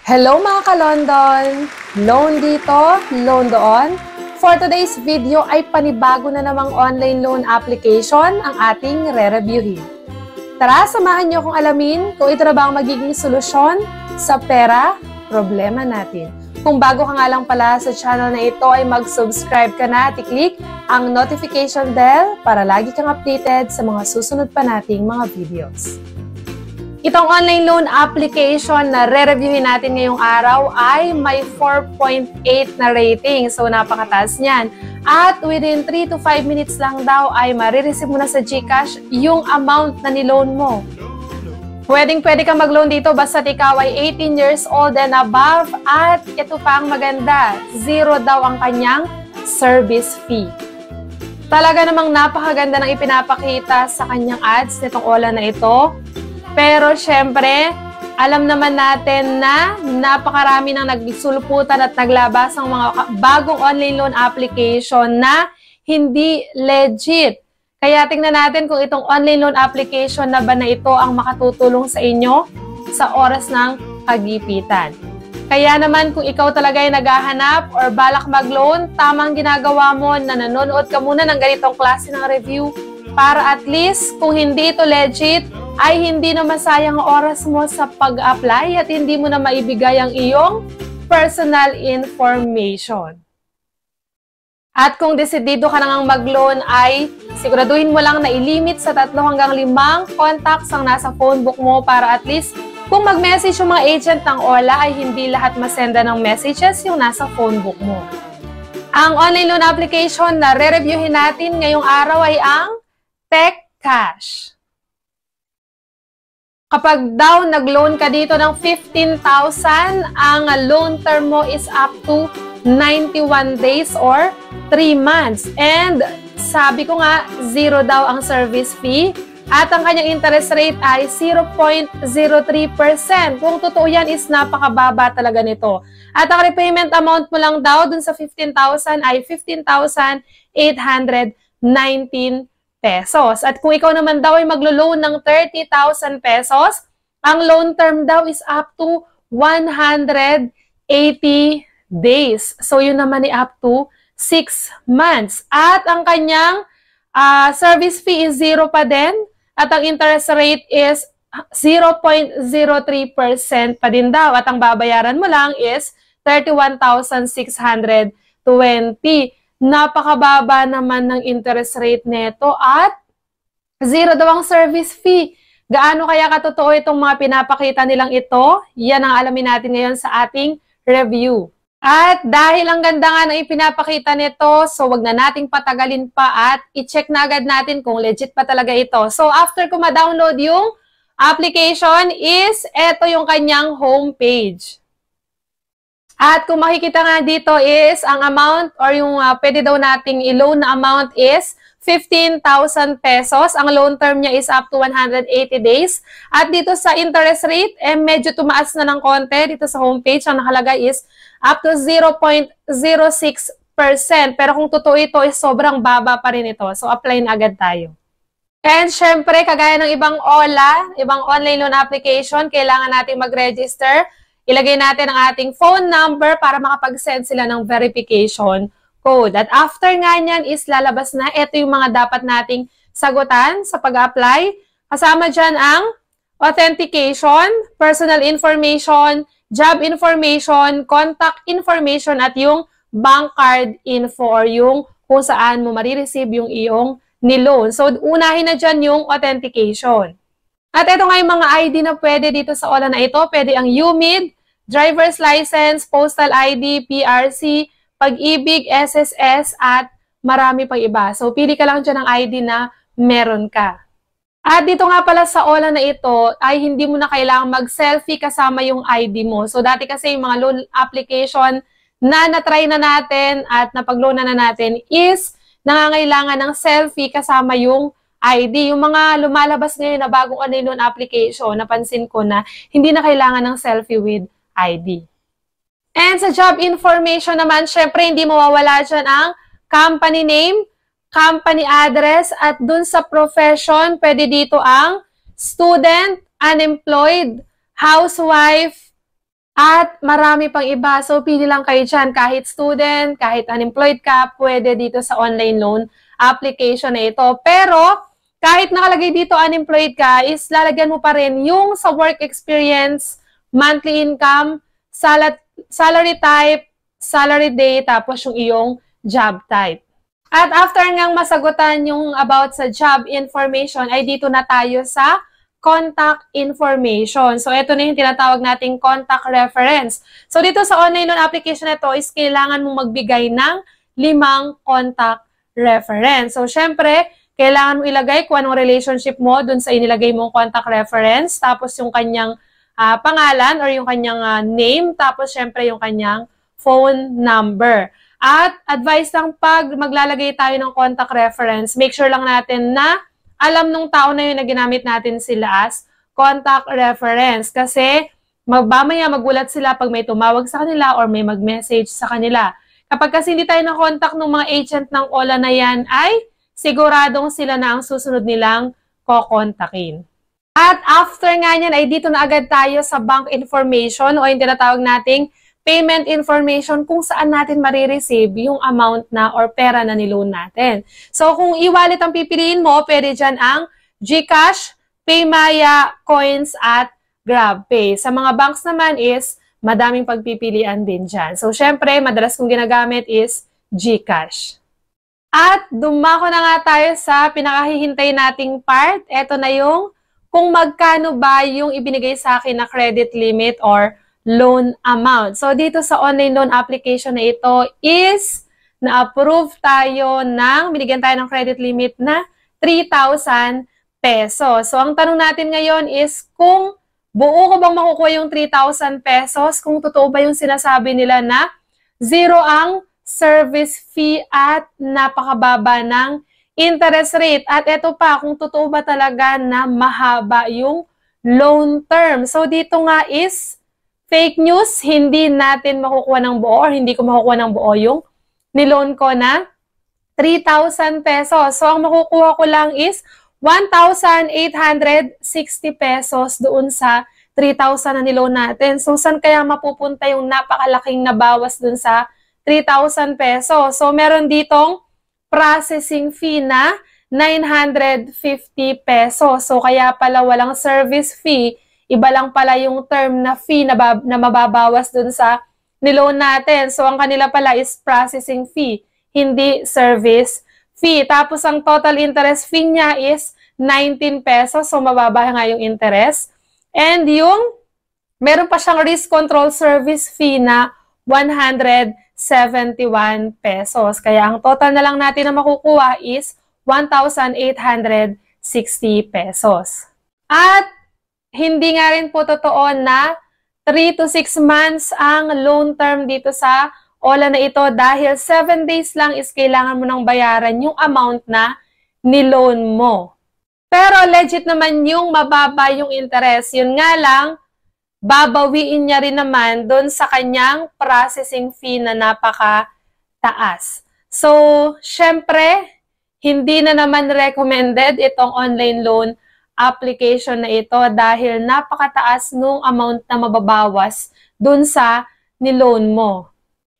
Hello mga ka-London! Loan dito, loan doon. For today's video ay panibago na namang online loan application ang ating re-reviewin. Tara, samahan niyo akong alamin kung ito na ba ang magiging solusyon sa pera, problema natin. Kung bago ka nga lang pala sa channel na ito ay mag-subscribe ka na at i-click ang notification bell para lagi kang updated sa mga susunod pa nating mga videos. Itong online loan application na re-reviewin natin ngayong araw ay may 4.8 na rating. So, napakataas niyan. At within 3 to 5 minutes lang daw ay marireceive mo na sa GCash yung amount na niloan mo. Pwede kang mag-loan dito basta ikaw ay 18 years old and above. At ito pa ang maganda, zero daw ang kanyang service fee. Talaga namang napakaganda ng ipinapakita sa kanyang ads nitong Ola na ito. Pero syempre, alam naman natin na napakarami nang nagsulputan at naglabas ng mga bagong online loan application na hindi legit. Kaya tingnan natin kung itong online loan application na ba na ito ang makatutulong sa inyo sa oras ng kagipitan. Kaya naman kung ikaw talaga ay naghahanap or balak mag-loan, tamang ginagawa mo na nanonood ka muna ng ganitong klase ng review para at least kung hindi ito legit, ay hindi na masayang oras mo sa pag-apply at hindi mo na maibigay ang iyong personal information. At kung desidido ka nang mag-loan ay siguraduhin mo lang na ilimit sa 3 hanggang 5 contacts ang nasa phone book mo para at least kung mag-message yung mga agent ng Ola ay hindi lahat masenda ng messages yung nasa phone book mo. Ang online loan application na re-reviewin natin ngayong araw ay ang TechCash. Kapag daw nag-loan ka dito ng 15,000, ang loan term mo is up to 91 days or 3 months. And sabi ko nga, zero daw ang service fee at ang kanyang interest rate ay 0.03%. Kung totoo yan is napakababa talaga nito. At ang repayment amount mo lang daw dun sa 15,000 ay 15,819 pesos. At kung ikaw naman daw ay maglo-loan ng 30,000 pesos, ang loan term daw is up to 180 days. So, yun naman ay up to 6 months. At ang kanyang service fee is 0 pa din. At ang interest rate is 0.03% pa din daw. At ang babayaran mo lang is 31,620. Napakababa naman ng interest rate nito at zero daw ang service fee. Gaano kaya katotoo itong mga pinapakita nilang ito? Yan ang alamin natin ngayon sa ating review. At dahil ang ganda nga ng ipinapakita nito, so wag na nating patagalin pa at i-check na agad natin kung legit pa talaga ito. So after ko ma-download yung application is ito yung kanyang homepage. At kung makikita nga dito is ang amount or yung pwede daw nating i-loan na amount is 15,000 pesos. Ang loan term niya is up to 180 days. At dito sa interest rate, medyo tumaas na ng konti. Dito sa homepage, ang nakalagay is up to 0.06%. Pero kung totoo ito, is sobrang baba pa rin ito. So, apply na agad tayo. And syempre, kagaya ng ibang OLA, ibang online loan application, kailangan natin mag-register. Ilagay natin ang ating phone number para makapag-send sila ng verification code. At after nga niyan is lalabas na ito yung mga dapat nating sagutan sa pag-apply. Kasama dyan ang authentication, personal information, job information, contact information, at yung bank card info or yung kung saan mo marireceive yung iyong niloan. So, unahin na dyan yung authentication. At ito nga yung mga ID na pwede dito sa Ola na ito. Pwede ang UMID, driver's license, postal ID, PRC, Pag-ibig, SSS, at marami pang iba. So, pili ka lang dyan ng ID na meron ka. At dito nga pala sa Ola na ito, ay hindi mo na kailangang mag-selfie kasama yung ID mo. So, dati kasi yung mga loan application na na-try na natin at napag-loan na natin is nangangailangan ng selfie kasama yung ID. Yung mga lumalabas ngayon na bagong online loan application, napansin ko na hindi na kailangan ng selfie with ID. And sa job information naman, syempre hindi mawawala dyan ang company name, company address, at dun sa profession, pwede dito ang student, unemployed, housewife, At marami pang iba. So, pili lang kayo dyan. Kahit student, kahit unemployed ka, pwede dito sa online loan application na ito. Pero, kahit nakalagay dito unemployed ka, is lalagyan mo pa rin yung sa work experience, monthly income, salary type, salary day, tapos yung iyong job type. At after ngang masagutan yung about sa job information, ay dito na tayo sa contact information. So, ito na yung tinatawag nating contact reference. So, dito sa online loan application na ito is kailangan mong magbigay ng 5 contact reference. So, syempre, kailangan mo ilagay kung anong relationship mo dun sa inilagay mong contact reference, tapos yung kanyang pangalan or yung kanyang name, tapos syempre yung kanyang phone number. At advice lang pag maglalagay tayo ng contact reference, make sure lang natin na alam nung tao na yun na ginamit natin sila as contact reference. Kasi mamaya magulat sila pag may tumawag sa kanila or may mag-message sa kanila. Kapag kasi hindi tayo na-contact ng mga agent ng OLA na yan, ay siguradong sila na ang susunod nilang kokontakin. At after nga yan, ay dito na agad tayo sa bank information o yung tinatawag nating payment information kung saan natin marireceive yung amount na or pera na niloan natin. So, kung e-wallet ang pipiliin mo, pwede dyan ang GCash, Paymaya, Coins, at GrabPay. Sa mga banks naman is madaming pagpipilian din dyan. So, syempre, madalas kong ginagamit is GCash. At dumako na nga tayo sa pinakahihintay nating part. Ito na yung kung magkano ba yung ibinigay sa akin na credit limit or loan amount. So, dito sa online loan application na ito is na-approve tayo binigyan tayo ng credit limit na 3,000 pesos. So, ang tanong natin ngayon is kung buo ko bang makukuha yung 3,000 pesos, kung totoo ba yung sinasabi nila na zero ang service fee at napakababa ng interest rate. At ito pa, kung totoo ba talaga na mahaba yung loan term. So, dito nga is fake news, hindi natin makukuha ng buo or hindi ko makukuha ng buo yung niloan ko na 3,000 pesos. So, ang makukuha ko lang is 1,860 pesos doon sa 3,000 na niloan natin. So, saan kaya mapupunta yung napakalaking nabawas doon sa 3,000 pesos? So, meron ditong processing fee na 950 pesos. So, kaya pala walang service fee. Iba lang pala yung term na fee na mababawas dun sa niloan natin. So, ang kanila pala is processing fee, hindi service fee. Tapos, ang total interest fee niya is 19 pesos. So, mababa nga yung interest. And yung, meron pa siyang risk control service fee na 171 pesos. Kaya, ang total na lang natin na makukuha is 1,860 pesos. At, hindi nga rin po totoo na 3 to 6 months ang loan term dito sa OLA na ito dahil 7 days lang is kailangan mo nang bayaran yung amount na niloan mo. Pero legit naman yung mababa yung interest. Yun nga lang, babawiin niya rin naman doon sa kanyang processing fee na napaka-taas. So, syempre, hindi na naman recommended itong online loan application na ito dahil napakataas nung amount na mababawas dun sa niloan mo.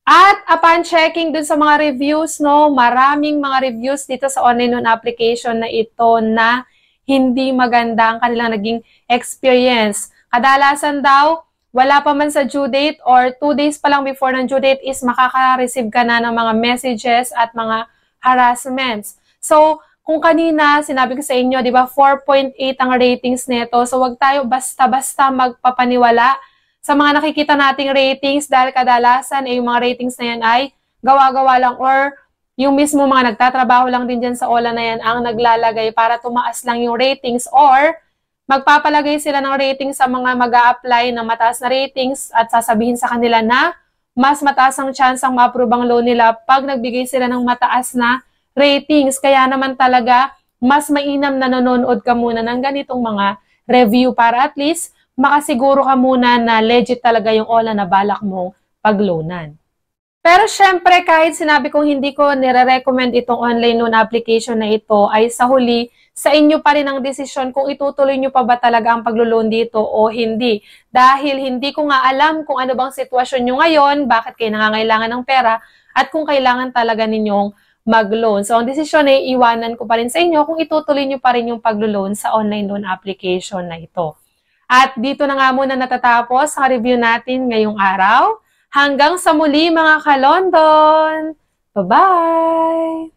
At upon checking dun sa mga reviews, maraming mga reviews dito sa online loan application na ito na hindi maganda ang kanilang naging experience. Kadalasan daw, wala pa man sa due date or 2 days pa lang before ng due date is makaka-receive ka na ng mga messages at mga harassments. So, kung kanina, sinabi ko sa inyo, di ba, 4.8 ang ratings nito. So, wag tayo basta-basta magpapaniwala sa mga nakikita nating ratings dahil kadalasan yung mga ratings na yan ay gawa-gawa lang or yung mismo mga nagtatrabaho lang din dyan sa OLA na yan ang naglalagay para tumaas lang yung ratings or magpapalagay sila ng ratings sa mga mag-a-apply ng mataas na ratings at sasabihin sa kanila na mas mataas ang chance ang ma-approve ang loan nila pag nagbigay sila ng mataas na ratings. Kaya naman talaga, mas mainam na nanonood ka muna ng ganitong mga review para at least makasiguro ka muna na legit talaga yung OLA na balak mong pagloanan. Pero syempre, kahit sinabi kong hindi ko nire-recommend itong online loan application na ito, ay sa huli, sa inyo pa rin ang desisyon kung itutuloy nyo pa ba talaga ang paglo-loan dito o hindi. Dahil hindi ko nga alam kung ano bang sitwasyon nyo ngayon, bakit kayo nangangailangan ng pera, at kung kailangan talaga ninyong mag-loan. So, ang desisyon ay iwanan ko pa rin sa inyo kung itutuloy nyo pa rin yung paglo-loan sa online loan application na ito. At dito na nga muna natatapos ang review natin ngayong araw. Hanggang sa muli mga ka-London! Bye-bye!